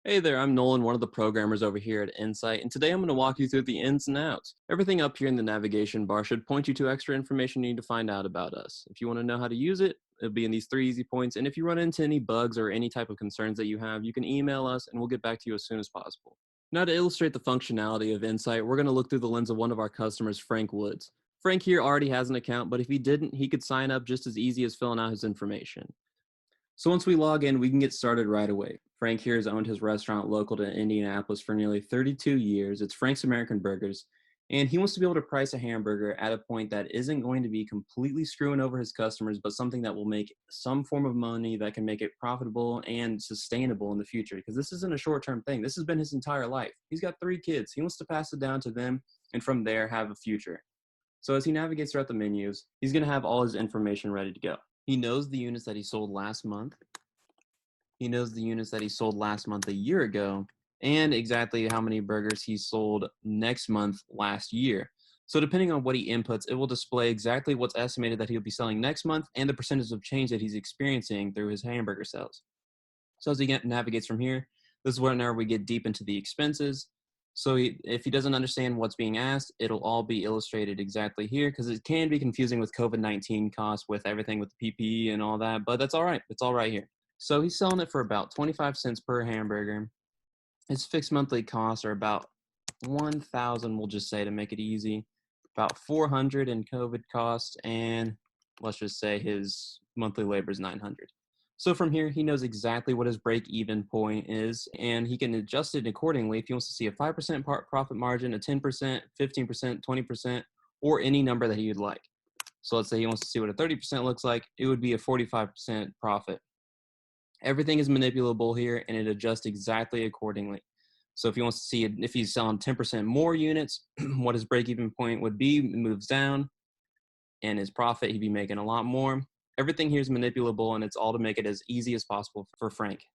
Hey there, I'm Nolan, one of the programmers over here at Insight, and today I'm going to walk you through the ins and outs. Everything up here in the navigation bar should point you to extra information you need to find out about us. If you want to know how to use it, it'll be in these three easy points, and if you run into any bugs or any type of concerns that you have, you can email us and we'll get back to you as soon as possible. Now, to illustrate the functionality of Insight, we're going to look through the lens of one of our customers, Frank Woods. Frank here already has an account, but if he didn't, he could sign up just as easy as filling out his information. So once we log in, we can get started right away. Frank here has owned his restaurant local to Indianapolis for nearly 32 years. It's Frank's American Burgers, and he wants to be able to price a hamburger at a point that isn't going to be completely screwing over his customers, but something that will make some form of money that can make it profitable and sustainable in the future. Because this isn't a short-term thing. This has been his entire life. He's got three kids. He wants to pass it down to them, and from there have a future. So as he navigates throughout the menus, he's going to have all his information ready to go. He knows the units that he sold last month. He knows the units that he sold last month a year ago and exactly how many burgers he sold next month last year. So depending on what he inputs, it will display exactly what's estimated that he'll be selling next month and the percentage of change that he's experiencing through his hamburger sales. So as he navigates from here, this is where we get deep into the expenses. So if he doesn't understand what's being asked, it'll all be illustrated exactly here because it can be confusing with COVID-19 costs with everything with the PPE and all that, but that's all right. It's all right here. So he's selling it for about 25 cents per hamburger. His fixed monthly costs are about 1,000, we'll just say to make it easy, about 400 in COVID costs, and let's just say his monthly labor is 900. So from here, he knows exactly what his break-even point is, and he can adjust it accordingly if he wants to see a 5% profit margin, a 10%, 15%, 20%, or any number that he would like. So let's say he wants to see what a 30% looks like. It would be a 45% profit. Everything is manipulable here, and it adjusts exactly accordingly. So if he wants to see if he's selling 10% more units, what his break-even point would be moves down, and his profit, he'd be making a lot more. Everything here is manipulable, and it's all to make it as easy as possible for Frank.